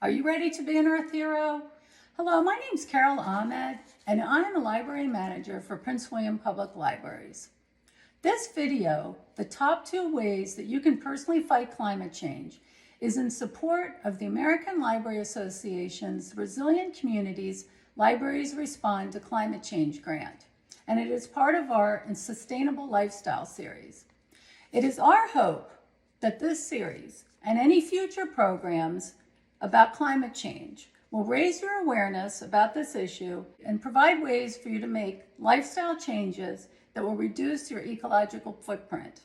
Are you ready to be an Earth hero? Hello, my name is Carol Ahmed, and I am a library manager for Prince William Public Libraries. This video, the top 2 ways that you can personally fight climate change, is in support of the American Library Association's Resilient Communities Libraries Respond to Climate Change grant, and it is part of our Sustainable Lifestyle series. It is our hope that this series and any future programs about climate change will raise your awareness about this issue and provide ways for you to make lifestyle changes that will reduce your ecological footprint.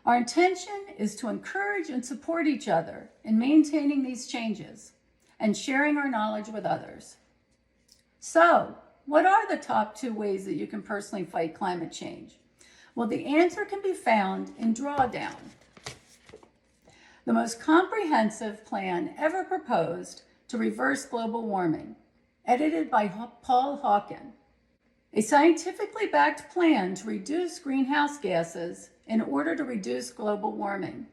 Our intention is to encourage and support each other in maintaining these changes and sharing our knowledge with others. So, what are the top 2 ways that you can personally fight climate change? Well, the answer can be found in Drawdown, the most comprehensive plan ever proposed to reverse global warming, edited by Paul Hawken, a scientifically backed plan to reduce greenhouse gases in order to reduce global warming.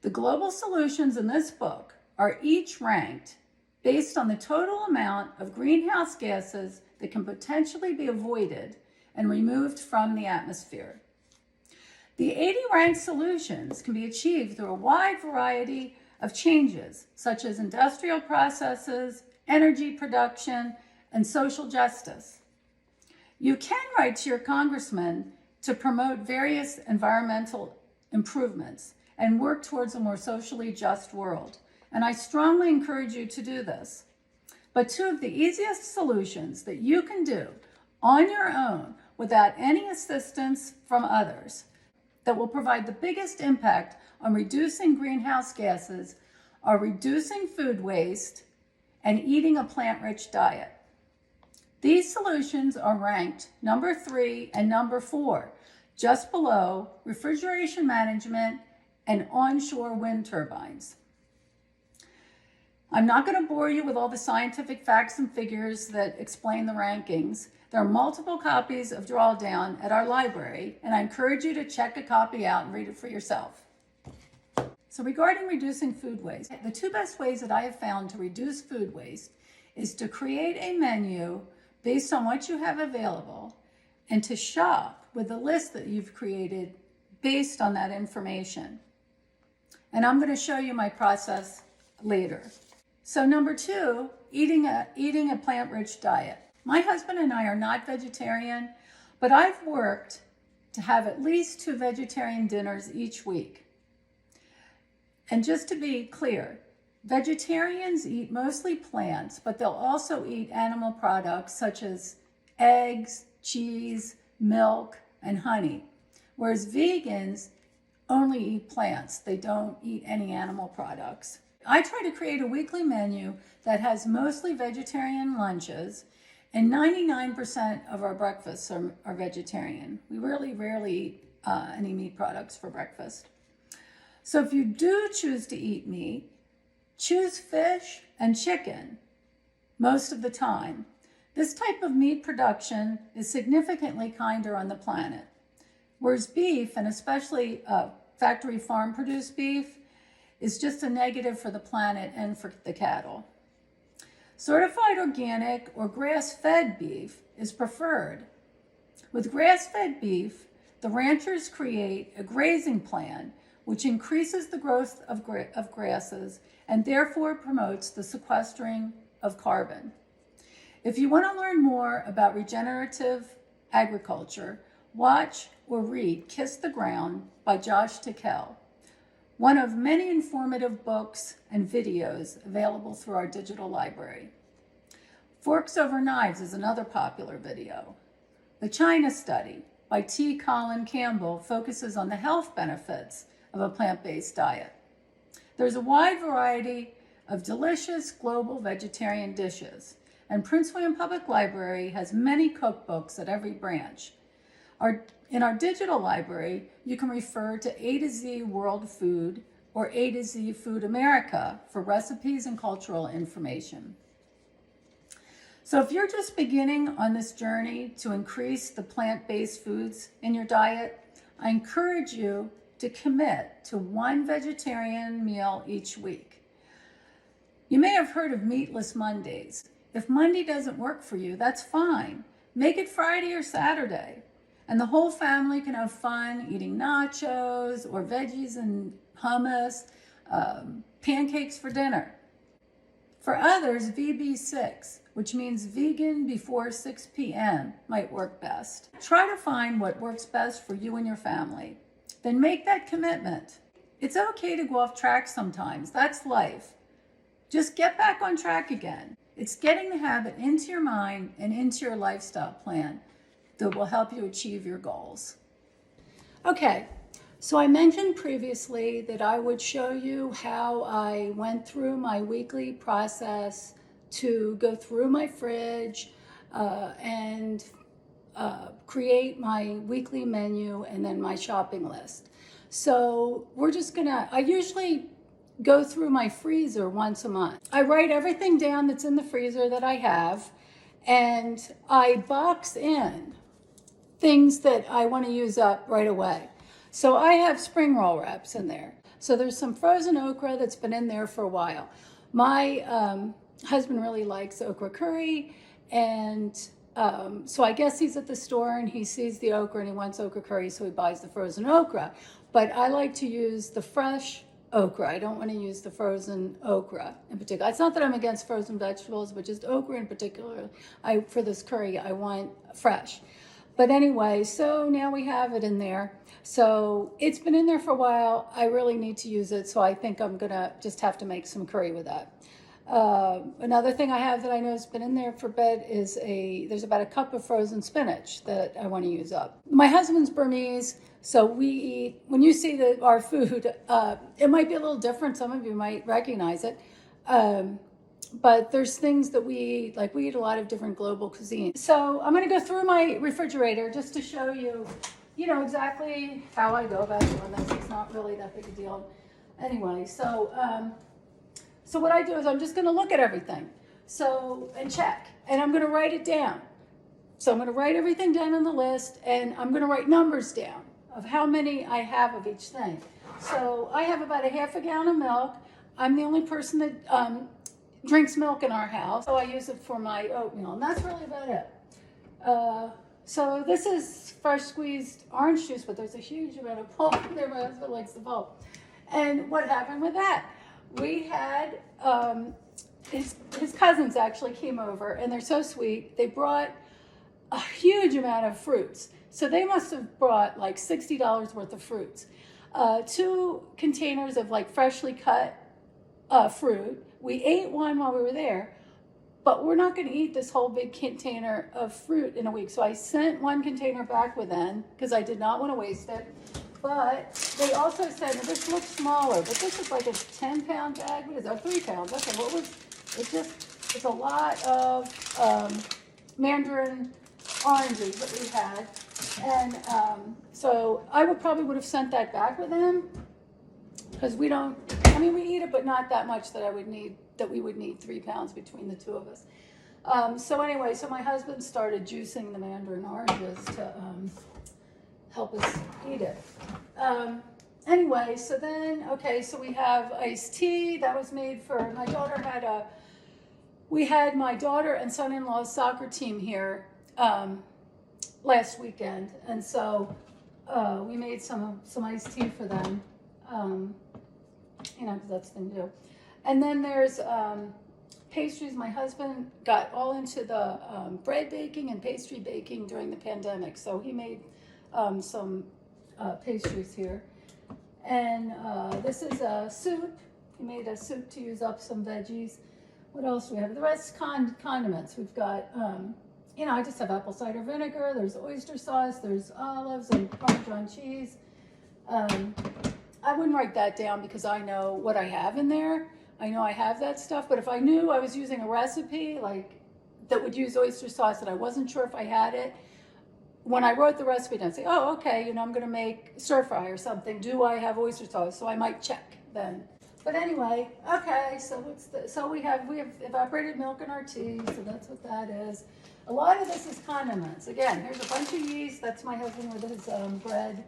The global solutions in this book are each ranked based on the total amount of greenhouse gases that can potentially be avoided and removed from the atmosphere. The 80 ranked solutions can be achieved through a wide variety of changes, such as industrial processes, energy production, and social justice. You can write to your congressman to promote various environmental improvements and work towards a more socially just world, and I strongly encourage you to do this. But 2 of the easiest solutions that you can do on your own without any assistance from others that will provide the biggest impact on reducing greenhouse gases are reducing food waste and eating a plant-rich diet. These solutions are ranked number 3 and number 4, just below refrigeration management and onshore wind turbines. I'm not going to bore you with all the scientific facts and figures that explain the rankings. There are multiple copies of Drawdown at our library, and I encourage you to check a copy out and read it for yourself. So regarding reducing food waste, the 2 best ways that I have found to reduce food waste is to create a menu based on what you have available and to shop with the list that you've created based on that information. And I'm going to show you my process later. So number 2, eating a plant-rich diet. My husband and I are not vegetarian, but I've worked to have at least 2 vegetarian dinners each week. And just to be clear, vegetarians eat mostly plants, but they'll also eat animal products such as eggs, cheese, milk, and honey, whereas vegans only eat plants. They don't eat any animal products. I try to create a weekly menu that has mostly vegetarian lunches, and 99% of our breakfasts are vegetarian. We really rarely eat any meat products for breakfast. So if you do choose to eat meat, choose fish and chicken most of the time. This type of meat production is significantly kinder on the planet, whereas beef, and especially factory farm produced beef, is just a negative for the planet and for the cattle. Certified organic or grass-fed beef is preferred. With grass-fed beef, the ranchers create a grazing plan which increases the growth of grasses and therefore promotes the sequestering of carbon. If you want to learn more about regenerative agriculture, watch or read Kiss the Ground by Josh Tickell, one of many informative books and videos available through our digital library. Forks Over Knives is another popular video. The China Study by T. Colin Campbell focuses on the health benefits of a plant-based diet. There's a wide variety of delicious global vegetarian dishes, and Prince William Public Library has many cookbooks at every branch. In our digital library, you can refer to A to Z World Food or A to Z Food America for recipes and cultural information. So if you're just beginning on this journey to increase the plant-based foods in your diet, I encourage you to commit to one vegetarian meal each week. You may have heard of meatless Mondays. If Monday doesn't work for you, that's fine. Make it Friday or Saturday, and the whole family can have fun eating nachos or veggies and hummus, pancakes for dinner. For others, VB6, which means vegan before 6 p.m., might work best. Try to find what works best for you and your family. Then make that commitment. It's okay to go off track sometimes. That's life. Just get back on track again. It's getting the habit into your mind and into your lifestyle plan that will help you achieve your goals. Okay, so I mentioned previously that I would show you how I went through my weekly process to go through my fridge and create my weekly menu and then my shopping list. So we're just gonna, I usually go through my freezer once a month. I write everything down that's in the freezer that I have, and I box in things that I want to use up right away. So I have spring roll wraps in there. So there's some frozen okra that's been in there for a while. My husband really likes okra curry, and so I guess he's at the store and he sees the okra and he wants okra curry, so he buys the frozen okra. But I like to use the fresh okra. I don't want to use the frozen okra in particular. It's not that I'm against frozen vegetables, but just okra in particular. For this curry, I want fresh. But anyway, so now we have it in there. So it's been in there for a while. I really need to use it, so I think I'm gonna just have to make some curry with that. Another thing I have that I know has been in there for bed is there's about a cup of frozen spinach that I want to use up. My husband's Burmese, so we eat, when you see our food, it might be a little different. Some of you might recognize it. But there's things that we eat, like we eat a lot of different global cuisines. So I'm going to go through my refrigerator just to show you, exactly how I go about doing this. It's not really that big a deal. Anyway, so what I do is I'm just going to look at everything. And check, and I'm going to write it down. So I'm going to write everything down on the list, and I'm going to write numbers down of how many I have of each thing. So I have about a half a gallon of milk. I'm the only person that drinks milk in our house, so I use it for my oatmeal, and that's really about it. So this is fresh squeezed orange juice, but there's a huge amount of pulp in there. My husband likes the pulp. And what happened with that? We had, his cousins actually came over, and they're so sweet. They brought a huge amount of fruits. So they must have brought like $60 worth of fruits. 2 containers of like freshly cut fruit. We ate one while we were there, but we're not going to eat this whole big container of fruit in a week. So I sent 1 container back with them because I did not want to waste it. But they also said, now this looks smaller, but this is like a 10-pound bag. What is that? 3 pounds. Okay, what was it? It's a lot of mandarin oranges that we had. And so I probably would have sent that back with them, because we eat it, but not that much that we would need 3 pounds between the 2 of us. So anyway, so my husband started juicing the mandarin oranges to help us eat it. Anyway, so then, okay, so we have iced tea that was made for, my daughter we had my daughter and son-in-law's soccer team here last weekend, and so we made some iced tea for them. Because that's the thing to do. And then there's pastries. My husband got all into the bread baking and pastry baking during the pandemic, so he made some pastries here. And this is a soup. He made a soup to use up some veggies. What else do we have? The rest condiments. We've got, I just have apple cider vinegar. There's oyster sauce. There's olives and Parmesan cheese. I wouldn't write that down because I know what I have in there. I know I have that stuff, but if I knew I was using a recipe that would use oyster sauce and I wasn't sure if I had it, when I wrote the recipe down, I'd say, oh, okay, I'm going to make stir fry or something. Do I have oyster sauce? So I might check then. But anyway, okay, so we have evaporated milk in our tea, so that's what that is. A lot of this is condiments. Again, here's a bunch of yeast. That's my husband with his bread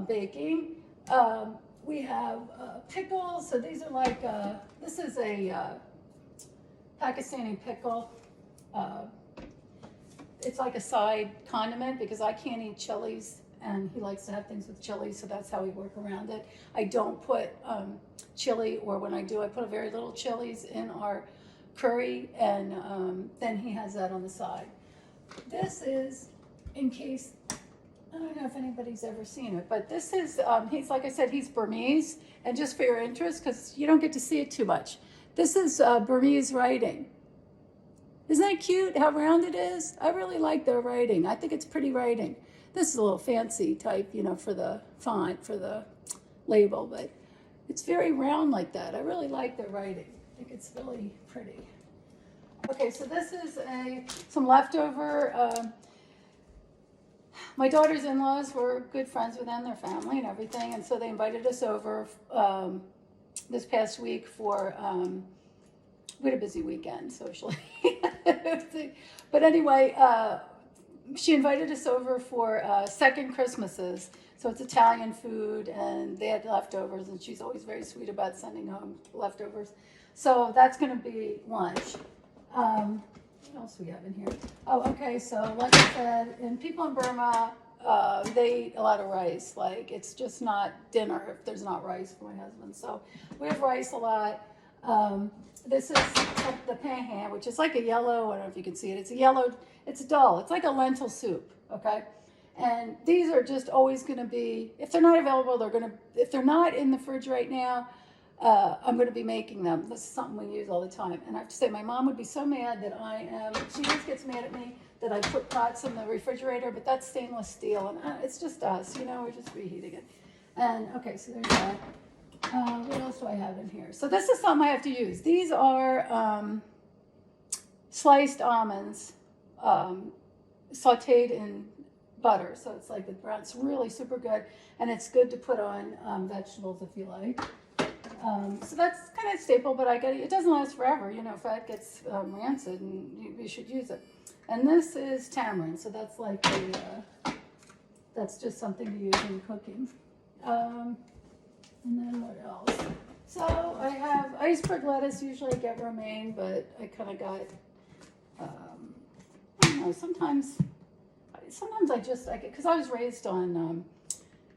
baking. we have pickles. So these are like, this is a Pakistani pickle. It's like a side condiment because I can't eat chilies and he likes to have things with chili, so that's how we work around it. I don't put chili, or when I do, I put a very little chilies in our curry, and then he has that on the side. This is, in case, I don't know if anybody's ever seen it, but this is, he's, like I said, he's Burmese, and just for your interest, because you don't get to see it too much, this is Burmese writing. Isn't that cute how round it is? I really like their writing. I think it's pretty writing. This is a little fancy type, you know, for the font, for the label, but it's very round like that. I really like their writing. I think it's really pretty. Okay, so this is some leftover. My daughter's in-laws were good friends with them, their family and everything, and so they invited us over this past week for, we had a busy weekend socially. But anyway, she invited us over for second Christmases. So it's Italian food, and they had leftovers, and she's always very sweet about sending home leftovers. So that's going to be lunch. What else we have in here? Oh, okay, so like I said, and people in Burma, they eat a lot of rice. Like, it's just not dinner if there's not rice for my husband. So we have rice a lot. This is the pahan, which is like a yellow, I don't know if you can see it. It's a yellow, it's dull. It's like a lentil soup, okay? And these are just always going to be, if they're not available, they're going to, if they're not in the fridge right now, I'm going to be making them. This is something we use all the time. And I have to say, my mom would be so mad that she just gets mad at me that I put pots in the refrigerator, but that's stainless steel. And it's just us, you know, we're just reheating it. And okay, so there's that. What else do I have in here? So this is something I have to use. These are sliced almonds sauteed in butter. So it's like the brown. It's really super good. And it's good to put on vegetables if you like. So that's kind of staple, but it doesn't last forever. You know, fat gets rancid, and you should use it. And this is tamarind. So that's like that's just something to use in cooking. And then what else? So I have iceberg lettuce. Usually I get romaine, but I kind of got, I don't know, sometimes I get, because I was raised on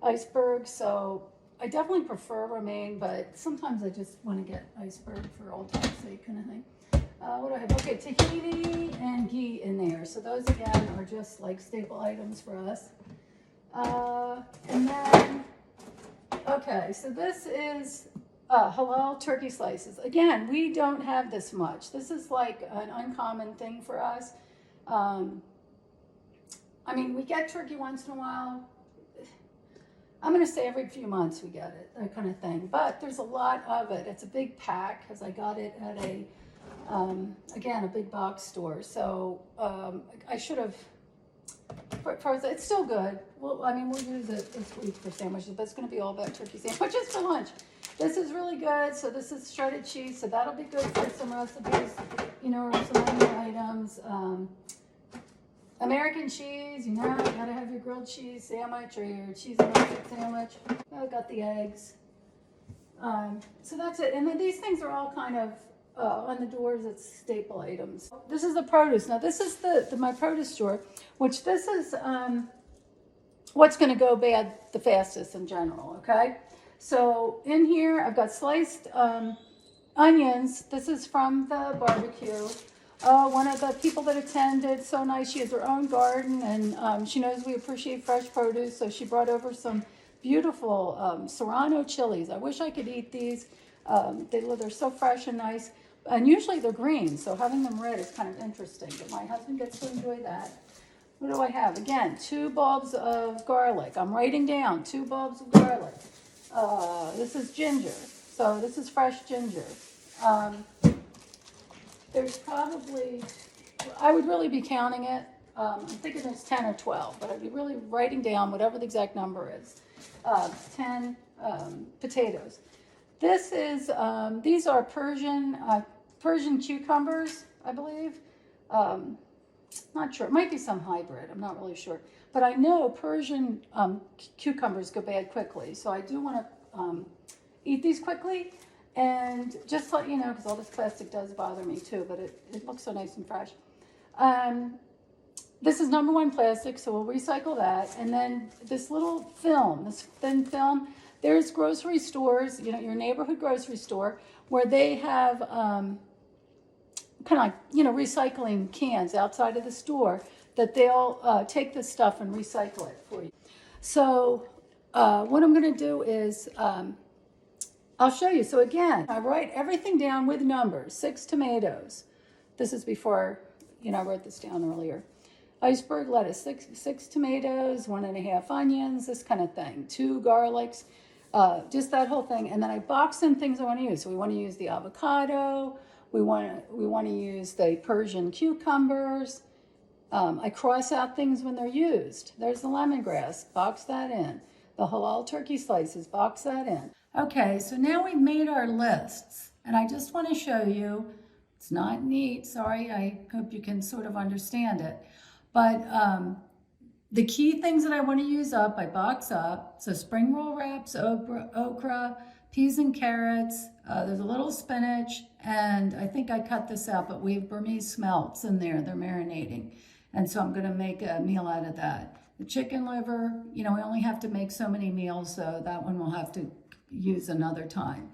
iceberg, so I definitely prefer romaine, but sometimes I just want to get iceberg for old time's sake kind of thing. What do I have? Okay, tahini and ghee in there. So those, again, are just like staple items for us. And then, okay, so this is halal turkey slices. Again, we don't have this much. This is like an uncommon thing for us. I mean, we get turkey once in a while. I'm going to say every few months we get it, that kind of thing. But there's a lot of it. It's a big pack because I got it at again, a big box store. So I should have, it's still good. Well, I mean, we'll use it this week for sandwiches, but it's going to be all about turkey sandwiches for lunch. This is really good. So this is shredded cheese. So that'll be good for some recipes, you know, or some other items. American cheese, you know, you gotta have your grilled cheese sandwich or your cheese and mustard sandwich. I got the eggs. So that's it. And then these things are all kind of on the doors. It's staple items. This is the produce. Now this is my produce store, which this is what's going to go bad the fastest in general. Okay, so in here I've got sliced onions. This is from the barbecue. One of the people that attended, so nice. She has her own garden, and she knows we appreciate fresh produce, so she brought over some beautiful serrano chilies. I wish I could eat these. They're so fresh and nice, and usually they're green, so having them red is kind of interesting, but my husband gets to enjoy that. What do I have? Again, 2 bulbs of garlic. I'm writing down 2 bulbs of garlic. This is ginger, so this is fresh ginger. There's probably, I would really be counting it. I'm thinking there's 10 or 12, but I'd be really writing down whatever the exact number is. 10 potatoes. This is, these are Persian cucumbers, I believe. Not sure, it might be some hybrid, I'm not really sure. But I know Persian cucumbers go bad quickly, so I do want eat these quickly. And just to let you know, because all this plastic does bother me too, but it looks so nice and fresh. This is #1 plastic, so we'll recycle that. And then this little film, this thin film, there's grocery stores, you know, your neighborhood grocery store, where they have kind of like, you know, recycling cans outside of the store that they'll take this stuff and recycle it for you. So what I'm going to do is I'll show you. So again, I write everything down with numbers. 6 tomatoes. This is before, you know, I wrote this down earlier. Iceberg lettuce, six tomatoes, 1.5 onions, this kind of thing. 2 garlics, just that whole thing. And then I box in things I want to use. So we want to use the avocado. We want to use the Persian cucumbers. I cross out things when they're used. There's the lemongrass, box that in. The halal turkey slices, box that in. Okay, so now we've made our lists, and I just want to show you, it's not neat, sorry, I hope you can sort of understand it, but the key things that I want to use up, I box up. So spring roll wraps, okra, peas and carrots, there's a little spinach, and I think I cut this out, but we have Burmese smelts in there, they're marinating, and so I'm going to make a meal out of that. The chicken liver, you know, we only have to make so many meals, so that one we'll have to use another time.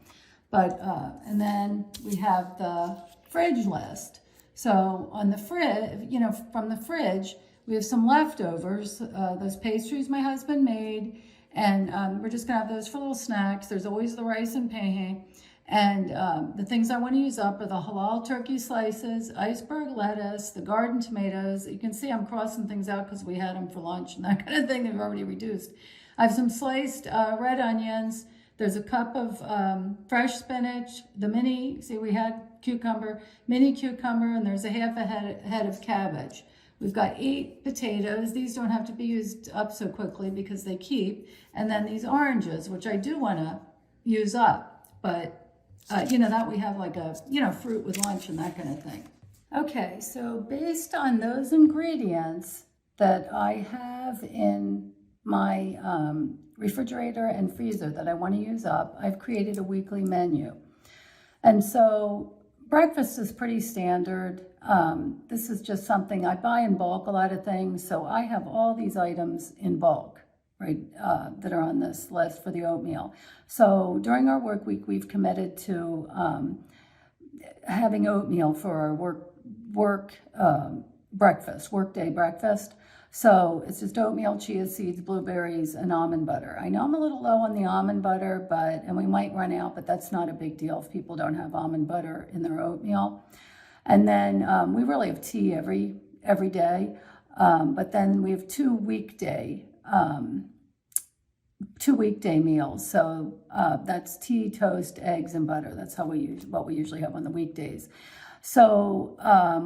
But and then we have the fridge list. So on the fridge, you know, from the fridge, we have some leftovers. Those pastries my husband made, and we're just gonna have those for little snacks. There's always the rice and pehe. And the things I want to use up are the halal turkey slices, iceberg lettuce, the garden tomatoes. You can see I'm crossing things out because we had them for lunch and that kind of thing. They've already reduced. I have some sliced red onions. There's a cup of fresh spinach, the mini, see we had cucumber, mini cucumber, and there's a half a head of cabbage. We've got 8 potatoes. These don't have to be used up so quickly because they keep. And then these oranges, which I do want to use up, but you know, that we have like a, you know, fruit with lunch and that kind of thing. Okay, so based on those ingredients that I have in my refrigerator and freezer that I want to use up, I've created a weekly menu. And so breakfast is pretty standard. This is just something I buy in bulk, a lot of things. So I have all these items in bulk, right, that are on this list for the oatmeal. So during our work week, we've committed to having oatmeal for our workday breakfast. So it's just oatmeal, chia seeds, blueberries, and almond butter. I know I'm a little low on the almond butter, and we might run out, but that's not a big deal if people don't have almond butter in their oatmeal. And then we really have tea every day, but then we have two weekday meals. So that's tea, toast, eggs, and butter. That's how what we usually have on the weekdays. So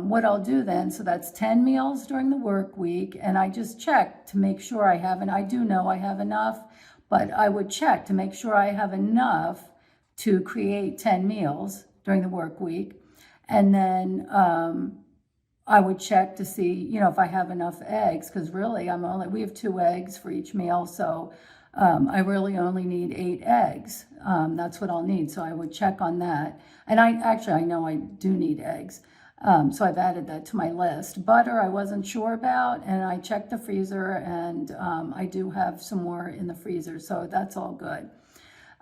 what I'll do then, so that's 10 meals during the work week, and I just check to make sure I have, and I do know I have enough, but I would check to make sure I have enough to create 10 meals during the work week. And then I would check to see, you know, if I have enough eggs, because really we have 2 eggs for each meal, so I really only need 8 eggs. That's what I'll need, so I would check on that. And I know I do need eggs, so I've added that to my list. Butter I wasn't sure about, and I checked the freezer, and I do have some more in the freezer, so that's all good.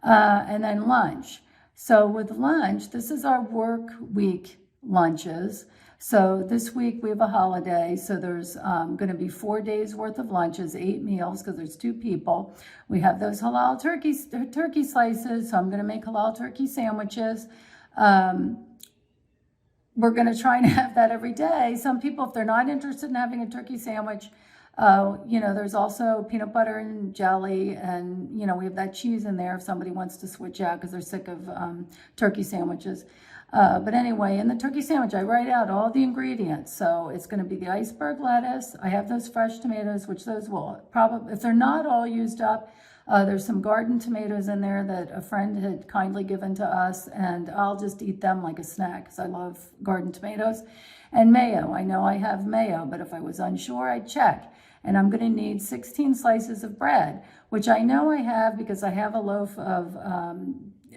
And then lunch. So with lunch, this is our work week lunches. So this week we have a holiday, so there's going to be 4 days worth of lunches, 8 meals, because there's 2 people. We have those halal turkey slices, so I'm going to make halal turkey sandwiches. We're going to try and have that every day. Some people, if they're not interested in having a turkey sandwich, you know, there's also peanut butter and jelly, and, you know, we have that cheese in there if somebody wants to switch out because they're sick of turkey sandwiches. But anyway, in the turkey sandwich, I write out all the ingredients. So it's going to be the iceberg lettuce. I have those fresh tomatoes, which those will probably, if they're not all used up, there's some garden tomatoes in there that a friend had kindly given to us, and I'll just eat them like a snack because I love garden tomatoes. And mayo. I know I have mayo, but if I was unsure, I'd check. And I'm going to need 16 slices of bread, which I know I have because I have a loaf of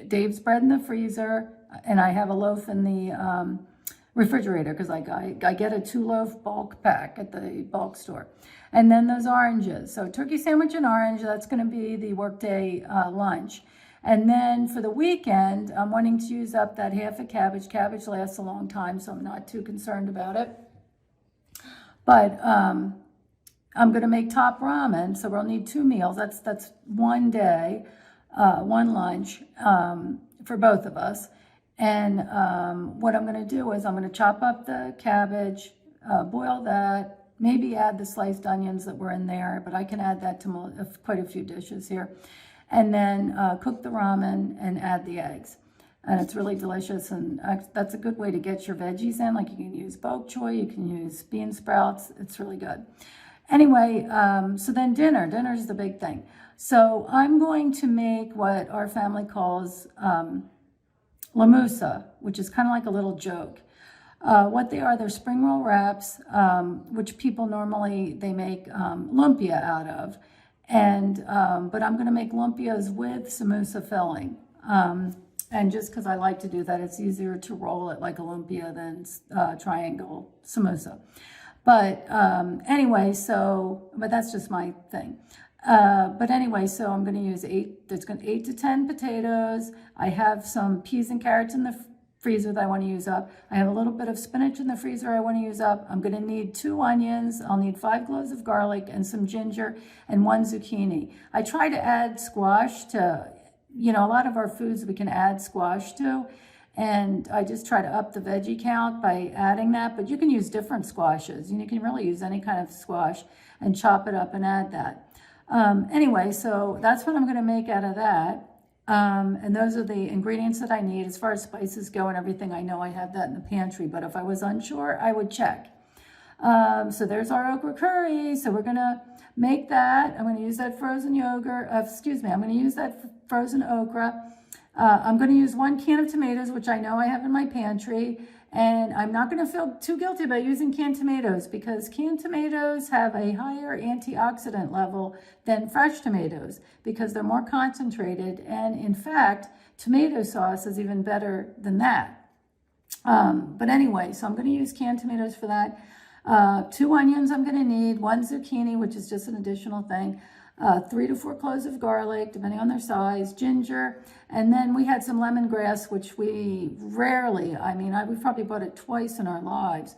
Dave's bread in the freezer, and I have a loaf in the refrigerator because I get a 2-loaf bulk pack at the bulk store. And then those oranges. So turkey sandwich and orange, that's going to be the workday lunch. And then for the weekend, I'm wanting to use up that half a cabbage. Cabbage lasts a long time, so I'm not too concerned about it. But I'm going to make top ramen, so we'll need 2 meals. That's one day, one lunch for both of us. And what I'm going to do is I'm going to chop up the cabbage, boil that, maybe add the sliced onions that were in there, but I can add that to quite a few dishes here. And then cook the ramen and add the eggs. And it's really delicious, and that's a good way to get your veggies in. Like you can use bok choy, you can use bean sprouts. It's really good. Anyway, so then dinner. Dinner is the big thing. So I'm going to make what our family calls la moussa, which is kind of like a little joke. What they are, they're spring roll wraps, which people normally, they make lumpia out of. And but I'm going to make lumpias with samosa filling. And just because I like to do that, it's easier to roll it like a lumpia than triangle samosa. But anyway, but that's just my thing. But anyway, so I'm going to use 8 to 10 potatoes. I have some peas and carrots in the freezer that I want to use up. I have a little bit of spinach in the freezer I want to use up. I'm going to need 2 onions. I'll need 5 cloves of garlic and some ginger and 1 zucchini. I try to add squash to, a lot of our foods we can add squash to. And I just try to up the veggie count by adding that. But you can use different squashes. You can really use any kind of squash and chop it up and add that. Anyway, so that's what I'm going to make out of that. And those are the ingredients that I need. As far as spices go and everything, I know I have that in the pantry, but if I was unsure, I would check. So there's our okra curry. So we're going to make that. I'm going to use that frozen yogurt. I'm going to use that frozen okra. I'm going to use 1 can of tomatoes, which I know I have in my pantry. And I'm not going to feel too guilty about using canned tomatoes because canned tomatoes have a higher antioxidant level than fresh tomatoes because they're more concentrated. And in fact, tomato sauce is even better than that. But anyway, so I'm going to use canned tomatoes for that. 2 onions I'm going to need, 1 zucchini, which is just an additional thing. 3 to 4 cloves of garlic, depending on their size, ginger, and then we had some lemongrass, which we rarely, we've probably bought it twice in our lives,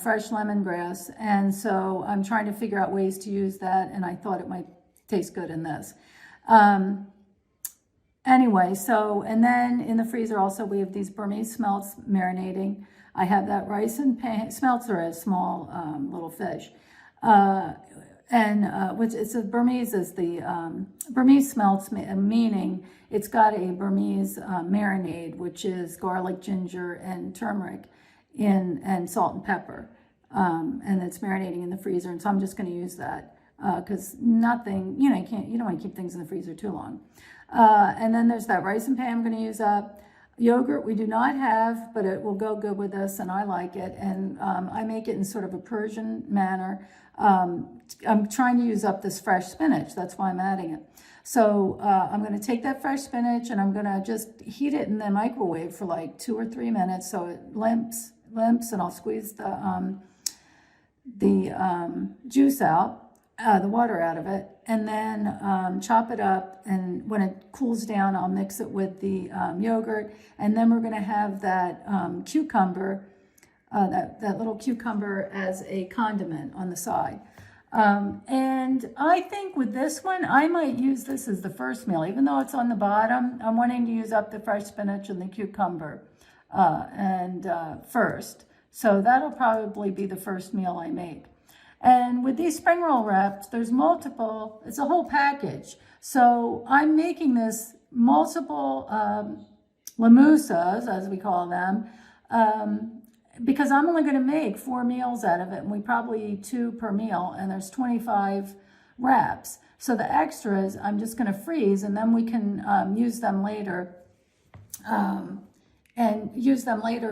fresh lemongrass, and so I'm trying to figure out ways to use that, and I thought it might taste good in this. Anyway, so, and then in the freezer also we have these Burmese smelts marinating. I have that rice and pan, smelts are a small little fish. Which it's a Burmese is the Burmese smelts, meaning it's got a Burmese marinade, which is garlic, ginger, and turmeric and salt and pepper. And it's marinating in the freezer. And so I'm just going to use that because nothing, you don't want to keep things in the freezer too long. And then there's that rice and pan I'm going to use up. Yogurt we do not have, but it will go good with this, and I like it. And I make it in sort of a Persian manner. I'm trying to use up this fresh spinach. That's why I'm adding it. So I'm going to take that fresh spinach and I'm going to just heat it in the microwave for like 2 or 3 minutes so it limps, and I'll squeeze the juice out, the water out of it, and then chop it up. And when it cools down, I'll mix it with the yogurt, and then we're going to have that cucumber. That little cucumber as a condiment on the side. And I think with this one, I might use this as the first meal. Even though it's on the bottom, I'm wanting to use up the fresh spinach and the cucumber first. So that'll probably be the first meal I make. And with these spring roll wraps, there's multiple, it's a whole package. So I'm making this multiple lamoussas, as we call them, because I'm only going to make 4 meals out of it, and we probably eat 2 per meal, and there's 25 wraps. So the extras, I'm just going to freeze, and then we can use them later,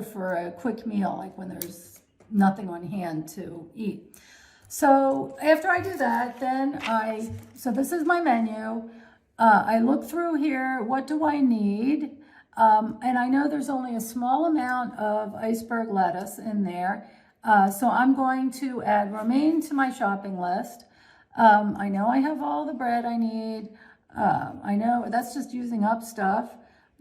for a quick meal, like when there's nothing on hand to eat. So after I do that, then so this is my menu. I look through here, what do I need? And I know there's only a small amount of iceberg lettuce in there. So I'm going to add romaine to my shopping list. I know I have all the bread I need. I know that's just using up stuff.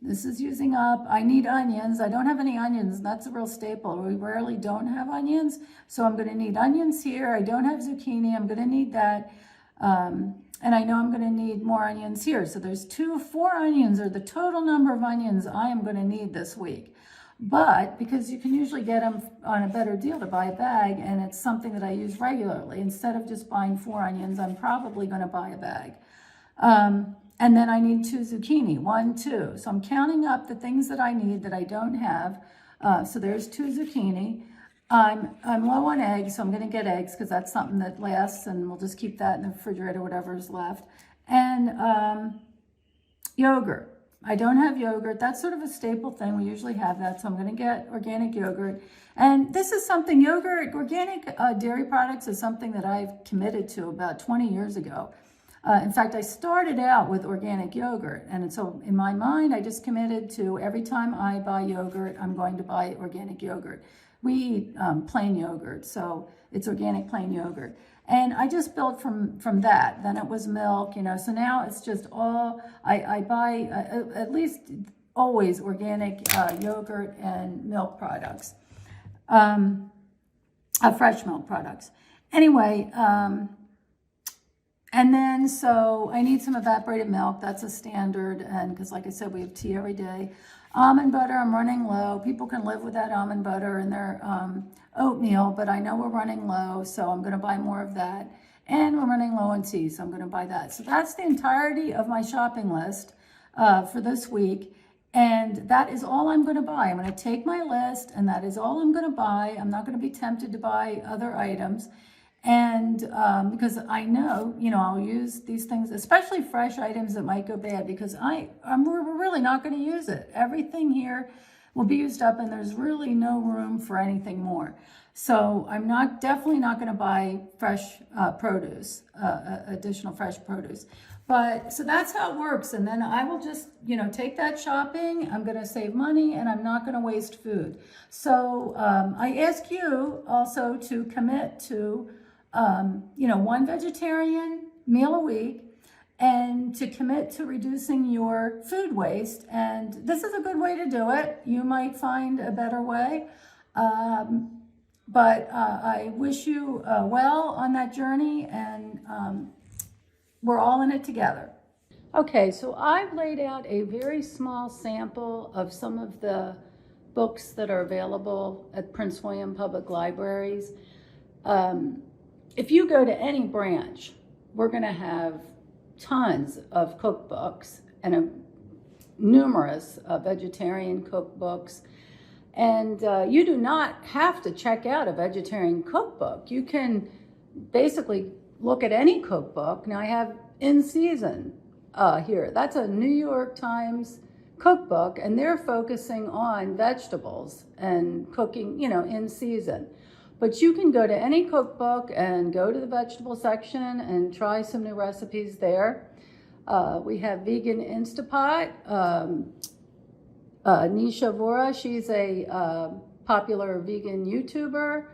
This is using up. I need onions. I don't have any onions. That's a real staple. We rarely don't have onions. So I'm going to need onions here. I don't have zucchini. I'm going to need that. And I know I'm going to need more onions here. So there's 4 onions, or the total number of onions I am going to need this week. But because you can usually get them on a better deal to buy a bag, and it's something that I use regularly, instead of just buying 4 onions, I'm probably going to buy a bag. And then I need 2 zucchini, 1, 2. So I'm counting up the things that I need that I don't have. So there's 2 zucchini. I'm low on eggs, so I'm going to get eggs because that's something that lasts, and we'll just keep that in the refrigerator, whatever's left. And yogurt. I don't have yogurt. That's sort of a staple thing. We usually have that, so I'm going to get organic yogurt. And this is something, organic dairy products is something that I've committed to about 20 years ago. In fact, I started out with organic yogurt. And so in my mind, I just committed to every time I buy yogurt, I'm going to buy organic yogurt. We eat plain yogurt, so it's organic plain yogurt. And I just built from that. Then it was milk, so now it's just all, I buy at least always organic yogurt and milk products, fresh milk products. Anyway, and then so I need some evaporated milk. That's a standard, and because like I said, we have tea every day. Almond butter, I'm running low. People can live with that almond butter in their oatmeal, but I know we're running low, so I'm going to buy more of that. And we're running low on tea, so I'm going to buy that. So that's the entirety of my shopping list for this week. And that is all I'm going to buy. I'm going to take my list, and that is all I'm going to buy. I'm not going to be tempted to buy other items. And because I know, I'll use these things, especially fresh items that might go bad, because we're really not going to use it. Everything here will be used up, and there's really no room for anything more. So I'm definitely not going to buy fresh produce, additional fresh produce. But so that's how it works. And then I will just, take that shopping. I'm going to save money, and I'm not going to waste food. So I ask you also to commit to 1 vegetarian meal a week, and to commit to reducing your food waste. And this is a good way to do it. You might find a better way. But I wish you well on that journey, and we're all in it together. Okay, so I've laid out a very small sample of some of the books that are available at Prince William Public Libraries. If you go to any branch, we're going to have tons of cookbooks and numerous vegetarian cookbooks. And you do not have to check out a vegetarian cookbook. You can basically look at any cookbook. Now I have In Season here. That's a New York Times cookbook, and they're focusing on vegetables and cooking, in season. But you can go to any cookbook and go to the vegetable section and try some new recipes there. We have Vegan Instapot. Nisha Vora, she's a popular vegan YouTuber.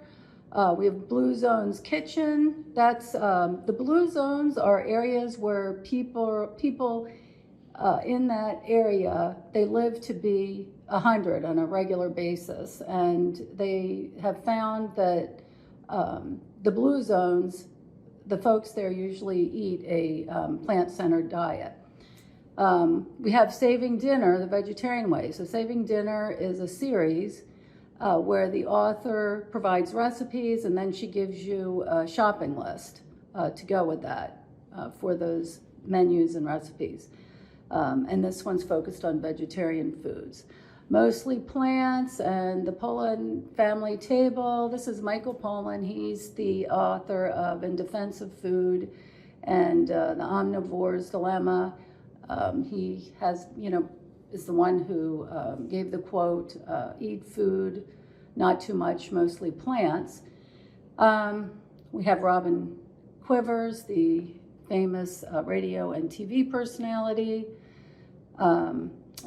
We have Blue Zones Kitchen. That's the Blue Zones are areas where people in that area, they live to be 100 on a regular basis, and they have found that the Blue Zones, the folks there usually eat a plant-centered diet. We have Saving Dinner, the Vegetarian Way. So Saving Dinner is a series where the author provides recipes, and then she gives you a shopping list to go with that for those menus and recipes. And this one's focused on vegetarian foods. Mostly Plants and the Poland Family Table. This is Michael Pollan. He's the author of In Defense of Food and The Omnivore's Dilemma. He has, is the one who gave the quote, eat food, not too much, mostly plants. We have Robin Quivers, the famous radio and TV personality.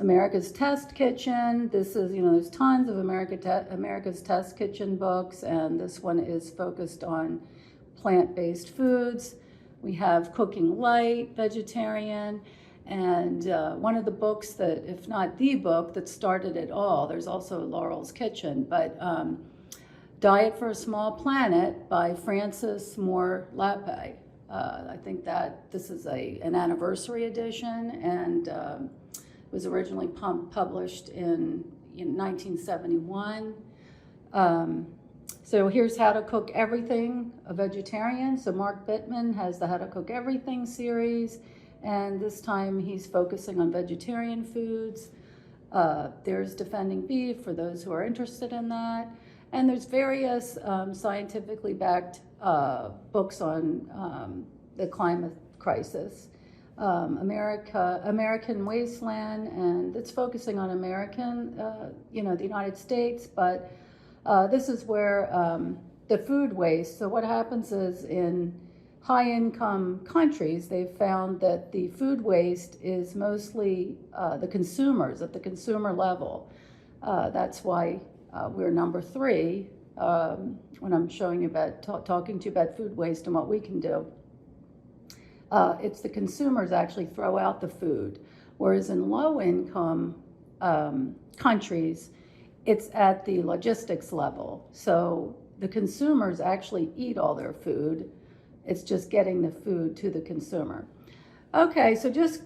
America's Test Kitchen. This is, there's tons of America's Test Kitchen books, and this one is focused on plant-based foods. We have Cooking Light, vegetarian, and one of the books that, if not the book that started it all, there's also Laurel's Kitchen, but Diet for a Small Planet by Frances Moore Lappe. I think that this is an anniversary edition, and was originally published in 1971. So here's How to Cook Everything, a Vegetarian. So Mark Bittman has the How to Cook Everything series, and this time he's focusing on vegetarian foods. There's Defending Beef for those who are interested in that. And there's various scientifically backed books on the climate crisis. American Wasteland, and it's focusing on the United States, but this is where the food waste. So what happens is in high-income countries, they've found that the food waste is mostly the consumers at the consumer level. That's why we're number 3 when I'm showing you about talking to you about food waste and what we can do. It's the consumers actually throw out the food, whereas in low-income countries, it's at the logistics level. So the consumers actually eat all their food. It's just getting the food to the consumer. Okay, so just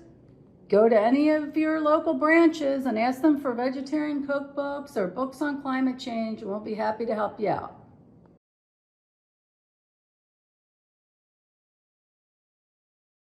go to any of your local branches and ask them for vegetarian cookbooks or books on climate change, and we'll be happy to help you out.